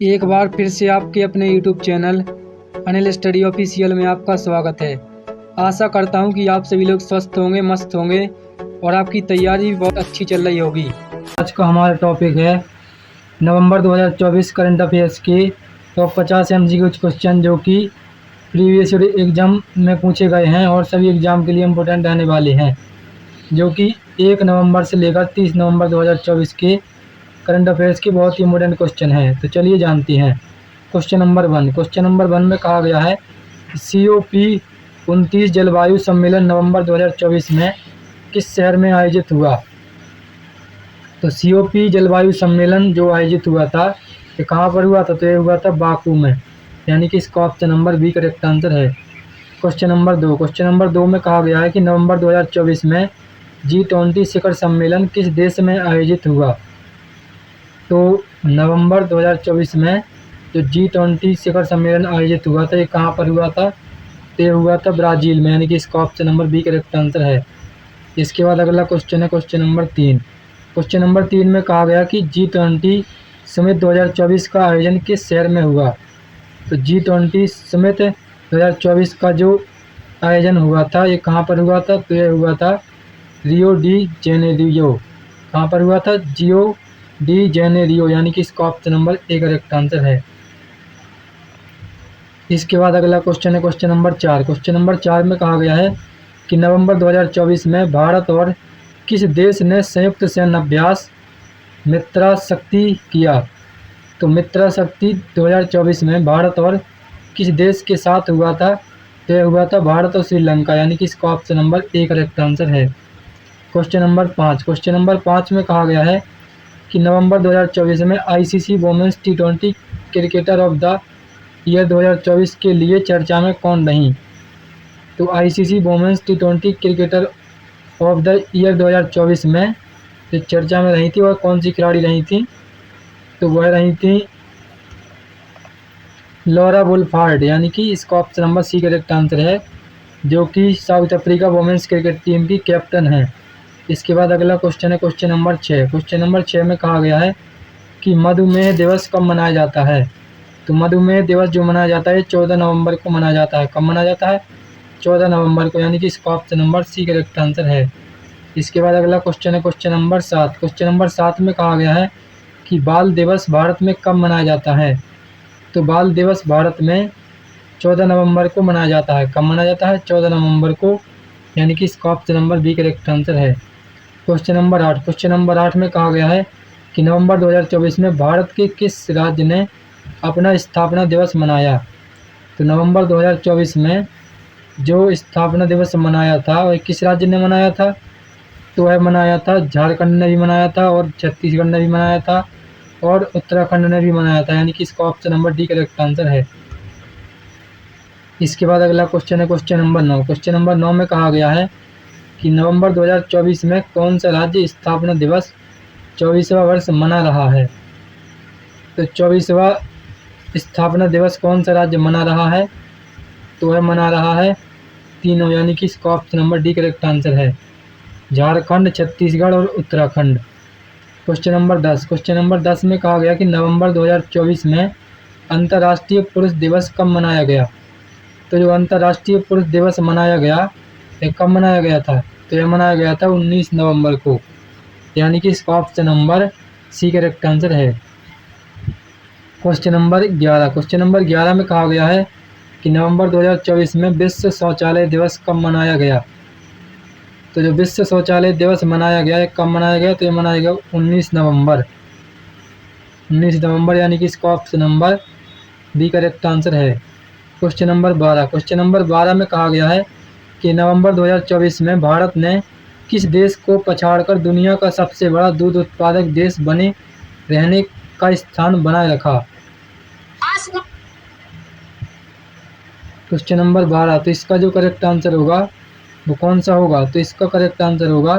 एक बार फिर से आपके अपने YouTube channel Anil study official में आपका स्वागत है। आशा करता हूं कि आप सभी लोग स्वस्थ होंगे, मस्त होंगे और आपकी तैयारी भी बहुत अच्छी चल रही होगी। आज का हमारा टॉपिक है नवंबर 2024 करंट अफेयर्स के टॉप 50 MCQ क्वेश्चन जो कि प्रीवियस ईयर एग्ज़ाम में पूछे गए हैं और सभी एग्ज़ाम के लिए इम्पोर्टेंट रहने वाले हैं, जो कि 1 नवंबर से लेकर 30 नवंबर 2024 के करंट अफेयर्स के बहुत ही इम्पोर्टेंट क्वेश्चन है। तो चलिए जानते हैं। क्वेश्चन नंबर 1 में कहा गया है COP29 जलवायु सम्मेलन नवंबर 2024 में किस शहर में आयोजित हुआ। तो COP जलवायु सम्मेलन जो आयोजित हुआ था ये कहाँ पर हुआ था, तो ये हुआ था बाकू में, यानी कि इसका option number B correct answer है। क्वेश्चन नंबर 2 में कहा गया है कि नवंबर 2024 में G20 शिखर सम्मेलन किस देश में आयोजित हुआ। तो नवंबर 2024 में जो G20 शिखर सम्मेलन आयोजित हुआ था ये कहाँ पर हुआ था, तो ये हुआ था ब्राज़ील में, यानी कि इसका option number B correct answer है। इसके बाद अगला क्वेश्चन है क्वेश्चन नंबर 3 में कहा गया कि G20 समिट 2024 का आयोजन किस शहर में हुआ। तो G20 समिट 2024 का जो आयोजन हुआ था ये कहाँ पर हुआ था, तो ये हुआ था रियो डी जेनेरियो। कहाँ पर हुआ था, रियो डी जेनेरियो, यानी कि इसका option number A correct answer है। इसके बाद अगला क्वेश्चन है क्वेश्चन नंबर 4 में कहा गया है कि नवंबर 2024 में भारत और किस देश ने संयुक्त सैन्य अभ्यास मित्रा शक्ति किया। तो मित्रा शक्ति 2024 में भारत और किस देश के साथ हुआ था, तो यह हुआ था भारत और श्रीलंका, यानी कि इसका option number A correct answer है। क्वेश्चन नंबर 5 में कहा गया है कि नवंबर 2024 में ICC women's T20 cricketer of the year 2024 के लिए चर्चा में कौन रही। तो ICC women's T20 cricketer of the year 2024 में जो चर्चा में रही थी वह कौन सी खिलाड़ी रही थी, तो वह रही थी लॉरा वुल्फार्ड, यानी कि इसका option number C correct answer है, जो कि South Africa women's cricket team की कैप्टन है। इसके बाद अगला क्वेश्चन है क्वेश्चन नंबर 6 में कहा गया है कि मधुमेह दिवस कब मनाया जाता है। तो मधुमेह दिवस जो मनाया जाता है 14 नवंबर को मनाया जाता है। कब मनाया जाता है, 14 नवंबर को, यानी कि इसका option number C correct answer है। इसके बाद अगला क्वेश्चन है क्वेश्चन नंबर 7 में कहा गया है कि बाल दिवस भारत में कब मनाया जाता है। तो बाल दिवस भारत में 14 नवंबर को मनाया जाता है। कब मनाया जाता है, 14 नवंबर को, यानी कि इसका option number B correct answer है। क्वेश्चन नंबर 8 में कहा गया है कि नवंबर 2024 में भारत के किस राज्य ने अपना स्थापना दिवस मनाया। तो नवंबर 2024 में जो स्थापना दिवस मनाया था वह किस राज्य ने मनाया था, तो वह मनाया था झारखंड ने भी मनाया था और छत्तीसगढ़ ने भी मनाया था और उत्तराखंड ने भी मनाया था, यानी कि इसका option number D correct answer है। इसके बाद अगला क्वेश्चन है क्वेश्चन नंबर 9 में कहा गया है कि नवंबर 2024 में कौन सा राज्य स्थापना दिवस 24वां वर्ष मना रहा है। तो 24वां स्थापना दिवस कौन सा राज्य मना रहा है, तो वह मना रहा है तीनों, यानी कि इसका option number D correct answer है, झारखंड, छत्तीसगढ़ और उत्तराखंड। क्वेश्चन नंबर 10 में कहा गया कि नवंबर 2024 में अंतर्राष्ट्रीय पुरुष दिवस कब मनाया गया। तो जो अंतर्राष्ट्रीय पुरुष दिवस मनाया गया ये कब मनाया गया था, तो यह मनाया गया था 19 नवंबर को, यानी कि इसका option number C correct answer है। क्वेश्चन नंबर 11 में कहा गया है कि नवंबर 2024 में विश्व शौचालय दिवस कब मनाया गया। तो जो विश्व शौचालय दिवस मनाया गया है कब मनाया गया, तो ये मनाया गया 19 नवंबर, यानी कि इसका option number B correct answer है। क्वेश्चन नंबर 12 में कहा गया है कि नवंबर 2024 में भारत ने किस देश को पछाड़कर दुनिया का सबसे बड़ा दूध उत्पादक देश बने रहने का स्थान बनाए रखा। क्वेश्चन नंबर 12, तो इसका जो करेक्ट आंसर होगा वो कौन सा होगा, तो इसका करेक्ट आंसर होगा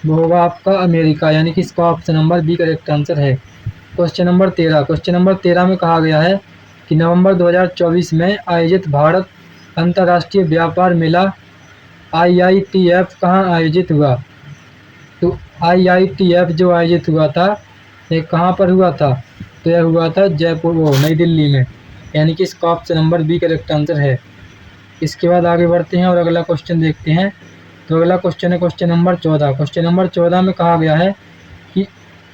वो होगा आपका अमेरिका, यानी कि इसका option number B correct answer है। क्वेश्चन नंबर 13 में कहा गया है कि नवंबर 2024 में आयोजित भारत अंतर्राष्ट्रीय व्यापार मेला IITF कहाँ आयोजित हुआ। तो IITF जो आयोजित हुआ था ये कहाँ पर हुआ था, तो तो यह हुआ था जयपुर, वो नई दिल्ली में, यानी कि इसका option number B correct answer है। इसके बाद आगे बढ़ते हैं और अगला क्वेश्चन देखते हैं। तो अगला क्वेश्चन है क्वेश्चन नंबर 14। क्वेश्चन नंबर 14 में कहा गया है कि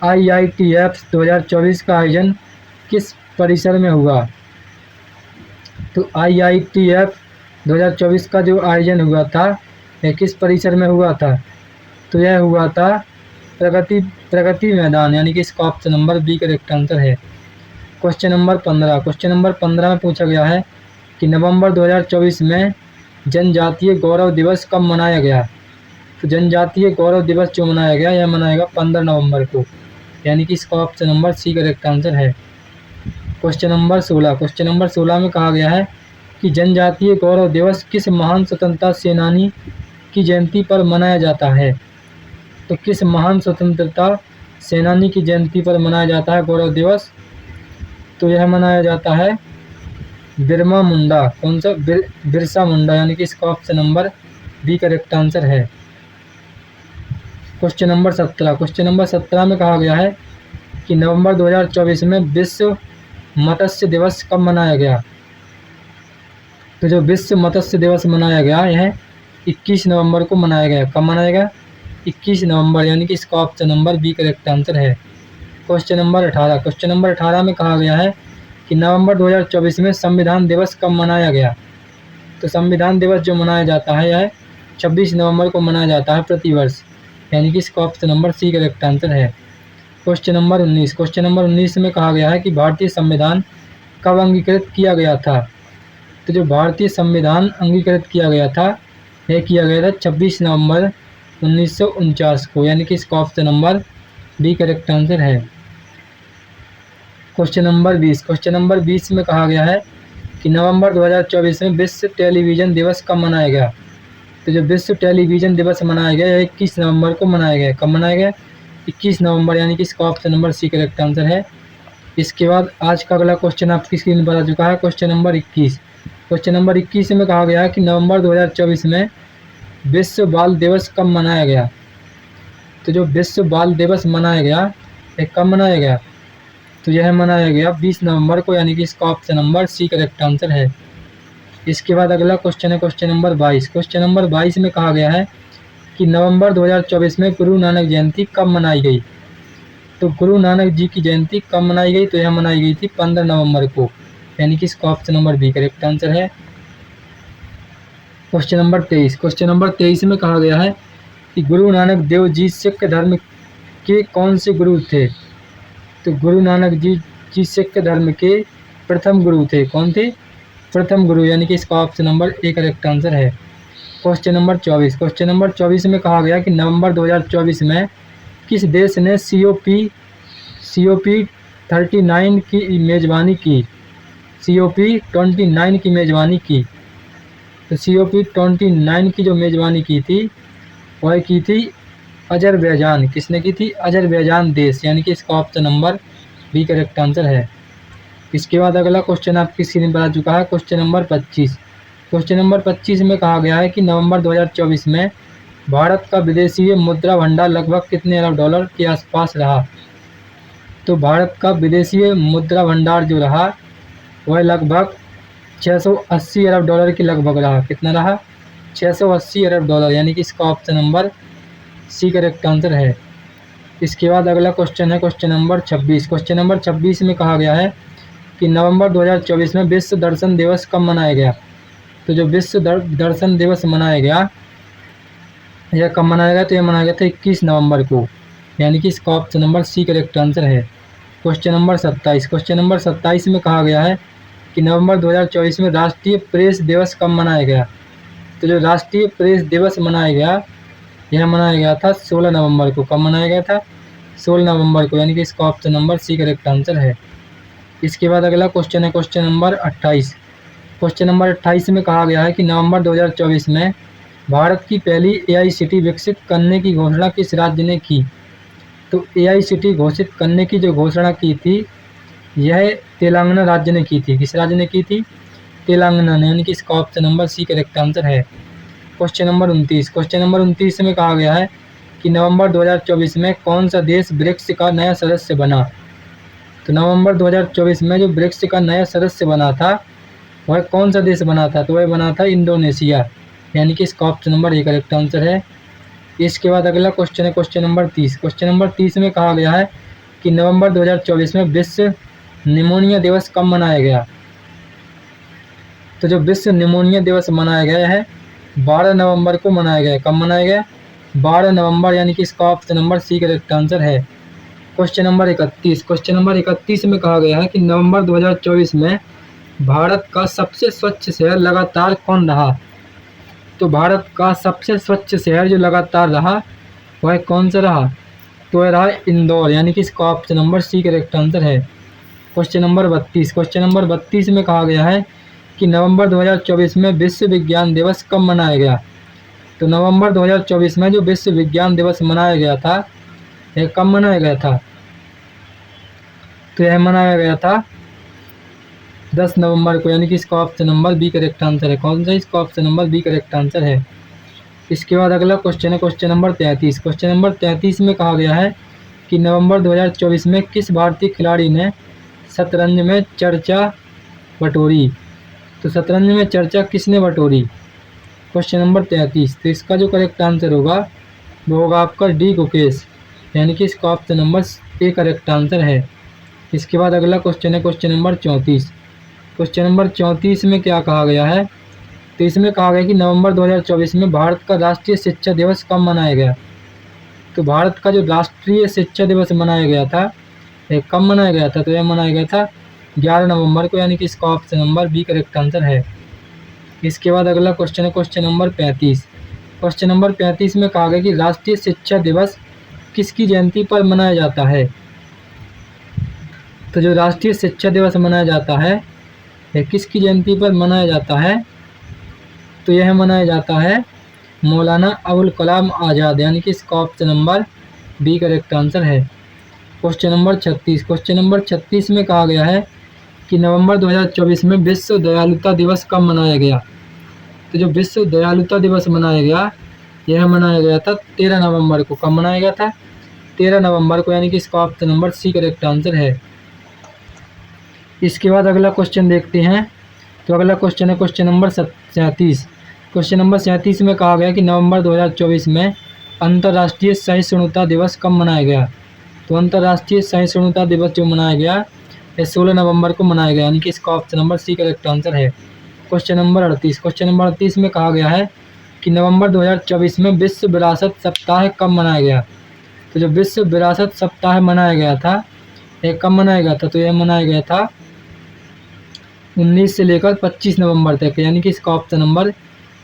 IITF 2024 का आयोजन किस परिसर में हुआ। तो IITF 2024 का जो आयोजन हुआ था यह किस परिसर में हुआ था। तो यह हुआ था प्रगति मैदान, यानी कि इसका option number B correct answer है। Question number 15। क्वेश्चन नंबर 15 में पूछा गया है कि नवंबर 2024 में जनजातीय गौरव दिवस कब मनाया गया। तो जनजातीय गौरव दिवस जो मनाया गया यह मनाएगा 15 नवंबर को, यानी कि इसका option number C correct answer है। Question number 16। क्वेश्चन नंबर 16 में कहा गया है कि जनजातीय गौरव दिवस किस महान स्वतंत्रता सेनानी की जयंती पर मनाया जाता है। तो किस महान स्वतंत्रता सेनानी की जयंती पर मनाया जाता है गौरव दिवस। तो यह मनाया जाता है बिरसा मुंडा, कौन सा, बिरसा मुंडा, यानी कि इसका option number B correct answer है। Question number 17। क्वेश्चन नंबर 17 में कहा गया है कि नवंबर 2024 में विश्व मत्स्य दिवस कब मनाया गया। तो जो विश्व मत्स्य दिवस मनाया गया यह 21 नवंबर को मनाया गया। कब मनाया गया, 21 नवंबर, यानी कि इसका option number B correct answer है। Question number 18। क्वेश्चन नंबर 18 में कहा गया है कि नवंबर 2024 में संविधान दिवस कब मनाया गया। तो संविधान दिवस जो मनाया जाता है यह 26 नवंबर को मनाया जाता है प्रतिवर्ष, यानी कि इसका option number C correct answer है। Question number 19। क्वेश्चन नंबर 19 में कहा गया है कि भारतीय संविधान कब अंगीकृत किया गया था। तो जो भारतीय संविधान अंगीकृत किया गया था यह किया गया था 26 नवंबर 1949 को, यानी कि इसका option number B correct answer है। Question number 20। क्वेश्चन नंबर 20 में कहा गया है कि नवंबर 2024 में विश्व टेलीविज़न दिवस कब मनाया गया। तो जो विश्व टेलीविज़न दिवस मनाया गया 21 नवंबर को मनाया गया। कब मनाया गया, 21 नवंबर, यानी कि इसका option number C correct answer है। इसके बाद आज का अगला क्वेश्चन आपकी स्क्रीन पर आ चुका है, क्वेश्चन नंबर 21। क्वेश्चन नंबर 21 में कहा गया है कि नवंबर 2024 में विश्व बाल दिवस कब मनाया गया। तो जो विश्व बाल दिवस मनाया गया यह कब मनाया गया। तो यह मनाया गया 20 नवंबर को, यानी कि इसका option number C correct answer है। इसके बाद अगला क्वेश्चन है क्वेश्चन नंबर 22। क्वेश्चन नंबर 22 में कहा गया है कि नवंबर 2024 में गुरु नानक जयंती कब मनाई गई। तो गुरु नानक जी की जयंती कब मनाई गई। तो यह मनाई गई थी 15 नवंबर को, यानी कि इसका option number B correct answer है। Question number 23। क्वेश्चन नंबर 23 में कहा गया है कि गुरु नानक देव जी सिख धर्म के कौन से गुरु थे। तो गुरु नानक जी सिख धर्म के प्रथम गुरु थे। कौन थे, प्रथम गुरु, यानी कि इसका option number A correct answer है। Question number 24। क्वेश्चन नंबर 24 में कहा गया कि नवंबर 2024 में किस देश ने COP 39 की मेज़बानी की। COP 29 की मेज़बानी की। तो COP 29 की जो मेज़बानी की थी वह की थी अजरबैजान। किसने की थी, अजरबैजान देश, यानी कि इसका option number B correct answer है। इसके बाद अगला क्वेश्चन आपकी स्क्रीन पर आ चुका है, क्वेश्चन नंबर 25। क्वेश्चन नंबर 25 में कहा गया है कि नवंबर 2024 में भारत का विदेशी मुद्रा भंडार लगभग कितने अरब डॉलर के आसपास रहा। तो भारत का विदेशी मुद्रा भंडार जो रहा वह लगभग 680 अरब डॉलर के लगभग रहा। कितना रहा, 680 अरब डॉलर, यानी कि इसका option number C correct answer है। इसके बाद अगला क्वेश्चन है क्वेश्चन नंबर 26। क्वेश्चन नंबर 26 में कहा गया है कि नवंबर 2024 में विश्व दर्शन दिवस कब मनाया गया। तो जो विश्व दर्शन दिवस मनाया गया यह कब मनाया गया। तो यह मनाया गया था 21 नवंबर को, यानी कि इसका option number C correct answer है। Question number 27। क्वेश्चन नंबर 27 में कहा गया है कि नवंबर 2024 में राष्ट्रीय प्रेस दिवस कब मनाया गया। तो जो राष्ट्रीय प्रेस दिवस मनाया गया यह मनाया गया था 16 नवंबर को। कब मनाया गया था, 16 नवंबर को, यानी कि इसका option number C correct answer है। इसके बाद अगला क्वेश्चन है क्वेश्चन नंबर 28। क्वेश्चन नंबर 28 में कहा गया है कि नवंबर 2024 में भारत की पहली AICT विकसित करने की घोषणा किस राज्य ने की। तो AICT घोषित करने की जो घोषणा की थी यह तेलंगाना राज्य ने की थी। किस राज्य ने की थी, तेलंगाना ने, यानी कि इसका option number C correct answer है। Question number 29। क्वेश्चन नंबर 29 में कहा गया है कि नवंबर 2024 में कौन सा देश ब्रिक्स का नया सदस्य बना। तो नवंबर 2024 में जो ब्रिक्स का नया सदस्य बना था वह कौन सा देश बना था, तो वह बना था इंडोनेशिया, यानी कि इसका ऑप्शन नंबर 1 करेक्ट आंसर है। इसके बाद अगला क्वेश्चन है क्वेश्चन नंबर 30। क्वेश्चन नंबर 30 में कहा गया है कि नवंबर 2024 में विश्व निमोनिया दिवस कब मनाया गया। तो जो विश्व निमोनिया दिवस मनाया गया है 12 नवंबर को मनाया गया। कब मनाया गया? 12 नवंबर, यानी कि इसका option number C correct answer है। Question number 31। क्वेश्चन नंबर 31 में कहा गया है कि नवंबर 2024 में भारत का सबसे स्वच्छ शहर लगातार कौन रहा। तो भारत का सबसे स्वच्छ शहर जो लगातार रहा वह कौन सा रहा, तो वह रहा इंदौर, यानी कि इसका option number C correct answer है। Question number 32। क्वेश्चन नंबर 32 में कहा गया है कि नवंबर 2024 में विश्व विज्ञान दिवस कब मनाया गया। तो नवंबर 2024 में जो विश्व विज्ञान दिवस मनाया गया था यह कब मनाया गया था, तो यह मनाया गया था 10 नवंबर को, यानी कि इसका option number B correct answer है। कौन सा? इसका option number B correct answer है। इसके बाद अगला क्वेश्चन है क्वेश्चन नंबर 33। क्वेश्चन नंबर 33 में कहा गया है कि नवंबर 2024 में किस भारतीय खिलाड़ी ने शतरंज में चर्चा बटोरी। तो शतरंज में चर्चा किसने बटोरी? Question number 33। तो इसका जो करेक्ट आंसर होगा वो होगा आपका डी गुकेश, यानी कि इसका option number A correct answer है। इसके बाद अगला क्वेश्चन है क्वेश्चन नंबर 34। क्वेश्चन नंबर 34 में क्या कहा गया है, तो इसमें कहा गया कि नवंबर 2024 में भारत का राष्ट्रीय शिक्षा दिवस कब मनाया गया। तो भारत का जो राष्ट्रीय शिक्षा दिवस मनाया गया था यह कब मनाया गया था, तो यह मनाया गया था 11 नवंबर को, यानी कि इसका option number B correct answer है। इसके बाद अगला क्वेश्चन है क्वेश्चन नंबर 35। क्वेश्चन नंबर 35 में कहा गया कि राष्ट्रीय शिक्षा दिवस किसकी जयंती पर मनाया जाता है। तो जो राष्ट्रीय शिक्षा दिवस मनाया जाता है यह किसकी जयंती पर मनाया जाता है, तो यह मनाया जाता है मौलाना अबुल कलाम आज़ाद, यानी कि इसका option number B correct answer है। Question number 36। क्वेश्चन नंबर 36 में कहा गया है कि नवंबर 2024 में विश्व दयालुता दिवस कब मनाया गया। तो जो विश्व दयालुता दिवस मनाया गया यह मनाया गया था 13 नवंबर को। कब मनाया गया था? 13 नवंबर को, यानी कि इसका option number C correct answer है। इसके बाद अगला क्वेश्चन देखते हैं। तो अगला क्वेश्चन है क्वेश्चन नंबर 37। क्वेश्चन नंबर 37 में कहा गया कि नवंबर 2024 में अंतर्राष्ट्रीय सहिष्णुता दिवस कब मनाया गया। तो अंतर्राष्ट्रीय सहिष्णुता दिवस जो मनाया गया यह 16 नवंबर को मनाया गया, यानी कि इसका option number C correct answer है। Question number 38। क्वेश्चन नंबर 38 में कहा गया है कि नवंबर 2024 में विश्व विरासत सप्ताह कब मनाया गया। तो जो विश्व विरासत सप्ताह मनाया गया था यह कब मनाया गया था, तो यह मनाया गया था 19 से लेकर 25 नवंबर तक, यानी कि इसका option number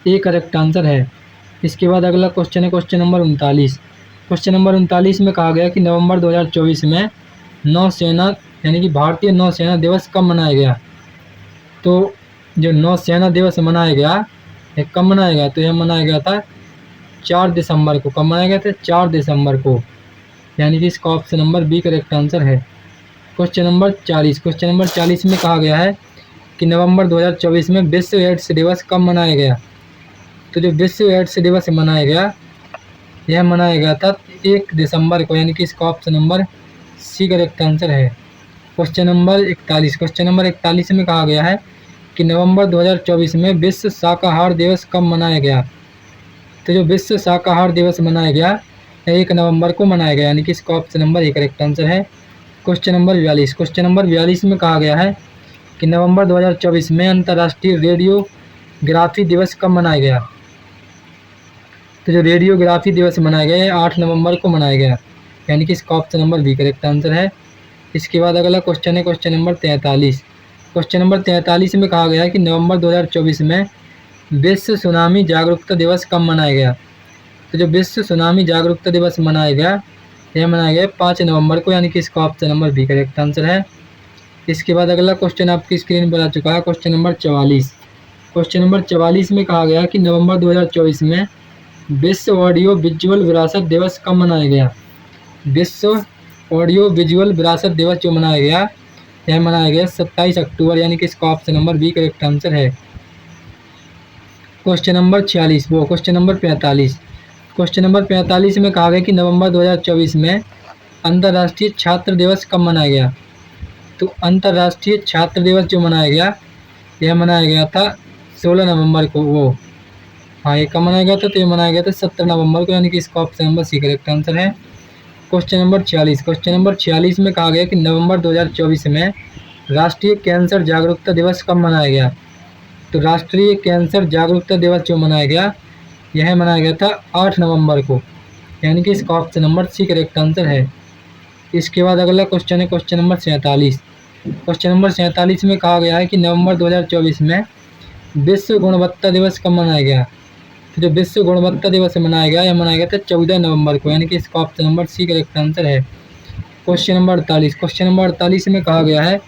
A correct answer है। इसके बाद अगला क्वेश्चन है क्वेश्चन नंबर 39। क्वेश्चन नंबर 39 में कहा गया कि नवंबर 2024 में नौसेना, यानी कि भारतीय नौसेना दिवस कब मनाया गया। तो जो नौसेना दिवस मनाया गया यह कब मनाया गया, तो यह मनाया गया था 4 दिसंबर को। कब मनाया गया था? 4 दिसंबर को, यानी कि इसका option number B correct answer है। Question number 40। क्वेश्चन नंबर 40 में कहा गया है कि नवंबर 2024 में विश्व एड्स दिवस कब मनाया गया। तो जो विश्व एड्स दिवस मनाया गया यह मनाया गया था 1 दिसंबर को, यानी कि इसका option number C correct answer है। Question number 41। क्वेश्चन नंबर 41 में कहा गया है कि नवंबर 2024 में विश्व शाकाहार दिवस कब मनाया गया। तो जो विश्व शाकाहार दिवस मनाया गया 1 नवंबर को मनाया गया, यानी कि इसका option number A correct answer है। Question number 42। क्वेश्चन नंबर 42 में कहा गया है कि नवंबर 2024 में अंतर्राष्ट्रीय रेडियोग्राफी दिवस कब मनाया गया। तो जो रेडियोग्राफी दिवस मनाया गया है 8 नवंबर को मनाया गया, यानी कि इसका option number B correct answer है। इसके बाद अगला क्वेश्चन है क्वेश्चन नंबर 43। क्वेश्चन नंबर 43 में कहा गया है कि नवंबर 2024 में विश्व सुनामी जागरूकता दिवस कब मनाया गया। तो जो विश्व सुनामी जागरूकता दिवस मनाया गया यह मनाया गया 5 नवंबर को, यानी कि इसका option number B correct answer है। इसके बाद अगला क्वेश्चन आपकी स्क्रीन पर आ चुका है क्वेश्चन नंबर 44। क्वेश्चन नंबर 44 में कहा गया कि नवंबर 2024 में विश्व ऑडियो विजुअल विरासत दिवस कब मनाया गया। विश्व ऑडियो विजुअल विरासत दिवस जो मनाया गया यह मनाया गया 27 अक्टूबर, यानी कि इसका option number B correct answer है। क्वेश्चन नंबर 46 वो क्वेश्चन नंबर 45। क्वेश्चन नंबर 45 में कहा गया कि नवंबर 2024 में अंतर्राष्ट्रीय छात्र दिवस कब मनाया गया। तो अंतर्राष्ट्रीय छात्र दिवस जो मनाया गया, यह मनाया गया था 16 नवंबर को। हाँ, ये कब मनाया गया था? तो ये मनाया गया था 17 नवंबर को, यानी कि इसका option number C correct answer है। Question number 46। क्वेश्चन नंबर 46 में कहा गया कि नवंबर 2024 में राष्ट्रीय कैंसर जागरूकता दिवस कब मनाया गया? तो राष्ट्रीय कैंसर जागरूकता दिवस जो मनाया गया, यह मनाया गया था 8 नवंबर को, यानी कि इसका option number C correct answer है। इसके बाद अगला क्वेश्चन है क्वेश्चन नंबर 47। क्वेश्चन नंबर 47 में कहा गया है कि नवंबर 2024 में विश्व गुणवत्ता दिवस कब मनाया गया? तो जो विश्व गुणवत्ता दिवस मनाया गया, यह मनाया गया था 14 नवंबर को, यानी कि इसका option number C correct answer है। Question number 48। क्वेश्चन नंबर 48 में कहा गया है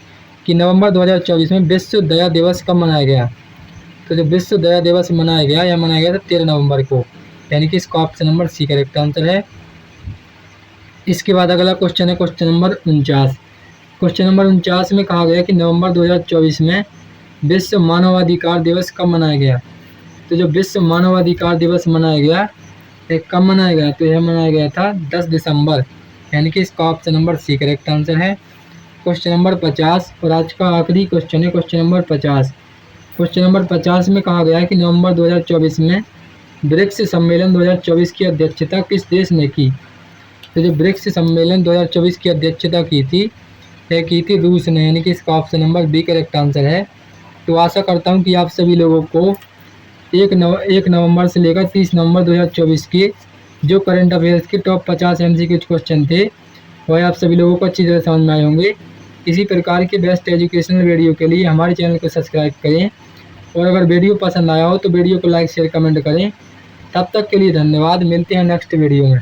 कि नवंबर 2024 में विश्व दया दिवस कब मनाया गया? तो जो विश्व दया दिवस मनाया गया, यह मनाया गया था 13 नवंबर को, यानी कि इसका option number C correct answer है। इसके बाद अगला क्वेश्चन है क्वेश्चन नंबर 49। क्वेश्चन नंबर 49 में कहा गया कि नवंबर 2024 में विश्व मानवाधिकार दिवस कब मनाया गया? तो जो विश्व मानवाधिकार दिवस मनाया गया, ये कब मनाया गया? तो यह मनाया गया था 10 दिसंबर, यानी कि इसका option number C correct answer है। क्वेश्चन नंबर 50 और आज का आखिरी क्वेश्चन है क्वेश्चन नंबर 50। क्वेश्चन नंबर 50 में कहा गया है कि नवंबर 2024 में ब्रिक्स सम्मेलन 2024 की अध्यक्षता किस देश ने की? तो जो ब्रिक्स सम्मेलन 2024 की अध्यक्षता की थी, यह की थी रूस ने, यानी कि इसका option number B correct answer है। तो आशा करता हूं कि आप सभी लोगों को 1 नवंबर से लेकर 30 नवंबर 2024 की जो करंट अफेयर्स के टॉप 50 MCQ क्वेश्चन थे, वह आप सभी लोगों को अच्छी तरह समझ में आए होंगे। इसी प्रकार के बेस्ट एजुकेशनल वीडियो के लिए हमारे चैनल को सब्सक्राइब करें, और अगर वीडियो पसंद आया हो तो वीडियो को लाइक शेयर कमेंट करें। तब तक के लिए धन्यवाद। मिलते हैं नेक्स्ट वीडियो में।